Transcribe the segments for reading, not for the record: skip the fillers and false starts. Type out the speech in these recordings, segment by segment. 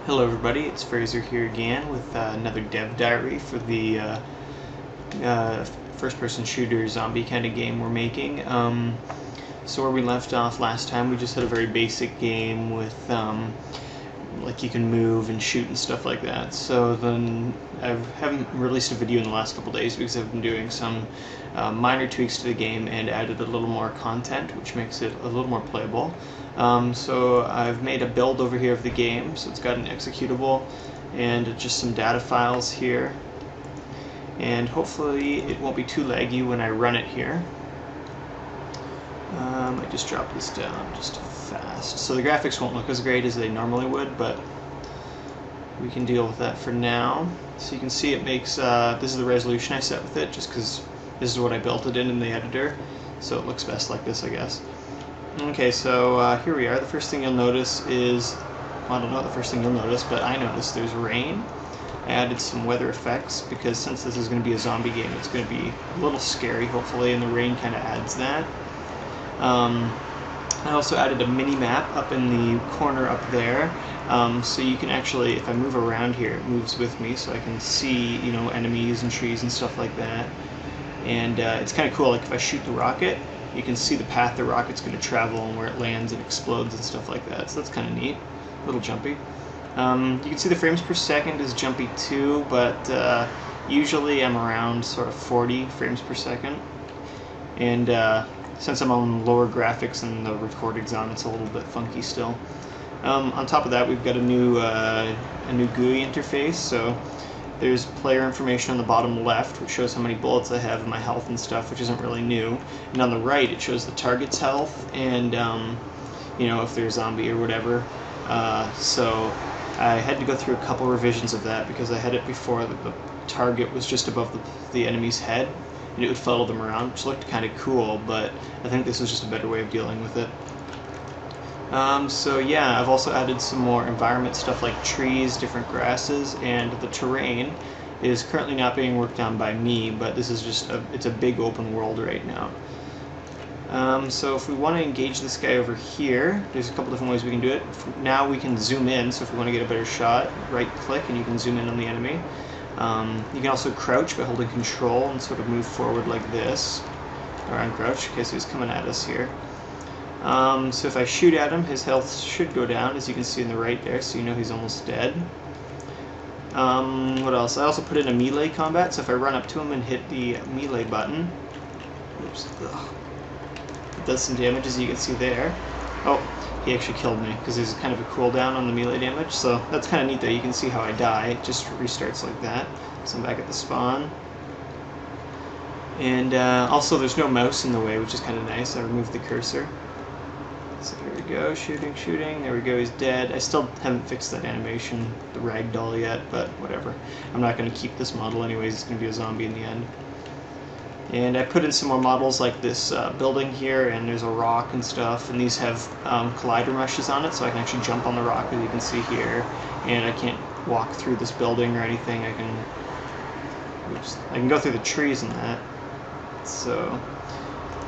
Hello everybody, it's Fraser here again with another dev diary for the first-person shooter zombie kind of game we're making. So where we left off last time, we just had a very basic game with like you can move and shoot and stuff like that. So then I haven't released a video in the last couple days because I've been doing some minor tweaks to the game and added a little more content, which makes it a little more playable. So I've made a build over here of the game, so it's got an executable and just some data files here, and hopefully it won't be too laggy when I run it here. I just dropped this down just fast, so the graphics won't look as great as they normally would, but we can deal with that for now. So you can see it makes, this is the resolution I set with it, just because this is what I built it in the editor, so it looks best like this, I guess. Okay, so here we are. The first thing you'll notice is, well, I don't know the first thing you'll notice, but I noticed there's rain. I added some weather effects because since this is going to be a zombie game, it's going to be a little scary, hopefully, and the rain kind of adds that. I also added a mini map up in the corner up there, so you can actually, if I move around here, it moves with me, so I can see, you know, enemies and trees and stuff like that. And it's kind of cool. Like if I shoot the rocket, you can see the path the rocket's going to travel and where it lands and explodes and stuff like that. So that's kind of neat, a little jumpy. You can see the frames per second is jumpy too, but usually I'm around sort of 40 frames per second. And since I'm on lower graphics and the recording's on, it's a little bit funky still. On top of that, we've got a new GUI interface. So there's player information on the bottom left, which shows how many bullets I have and my health and stuff, which isn't really new. And on the right, it shows the target's health and you know, if they're a zombie or whatever. So I had to go through a couple revisions of that because I had it before that the target was just above the enemy's head, and it would follow them around, which looked kind of cool, but I think this was just a better way of dealing with it. So yeah, I've also added some more environment stuff like trees, different grasses, and the terrain is currently not being worked on by me, but this is just it's a big open world right now. So if we want to engage this guy over here, there's a couple different ways we can do it. Now we can zoom in, so if we want to get a better shot, right click and you can zoom in on the enemy. You can also crouch by holding control and sort of move forward like this, or uncrouch. Okay, so he's coming at us here. So if I shoot at him, his health should go down, as you can see in the right there, so you know he's almost dead. What else? I also put in a melee combat, so if I run up to him and hit the melee button, oops, it does some damage, as you can see there. Oh, he actually killed me, because there's kind of a cooldown on the melee damage, so that's kind of neat though. You can see how I die, it just restarts like that. So I'm back at the spawn. And also there's no mouse in the way, which is kind of nice. I removed the cursor. So here we go, shooting, there we go, he's dead. I still haven't fixed that animation, the ragdoll yet, but whatever. I'm not going to keep this model anyways, it's going to be a zombie in the end. And I put in some more models like this building here, and there's a rock and stuff, and these have collider meshes on it, so I can actually jump on the rock, as you can see here, and I can't walk through this building or anything. I can go through the trees and that. So,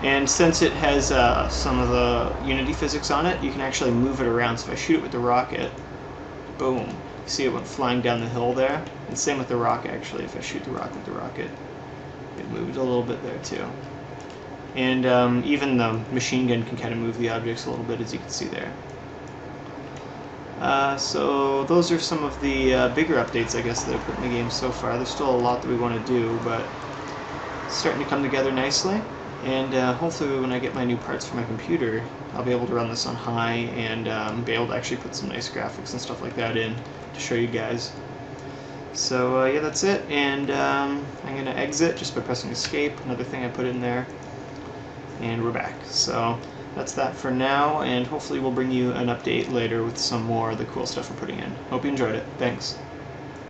and since it has some of the Unity physics on it, you can actually move it around. So if I shoot it with the rocket, boom, you see it went flying down the hill there. And same with the rocket, actually. If I shoot the rocket with the rocket, it moved a little bit there too. And even the machine gun can kind of move the objects a little bit, as you can see there. So those are some of the bigger updates, I guess, that I put in the game so far. There's still a lot that we want to do, but it's starting to come together nicely. And hopefully when I get my new parts for my computer, I'll be able to run this on high and be able to actually put some nice graphics and stuff like that in to show you guys. So yeah, that's it, and I'm going to exit just by pressing escape, another thing I put in there, and we're back. So that's that for now, and hopefully we'll bring you an update later with some more of the cool stuff we're putting in. Hope you enjoyed it. Thanks.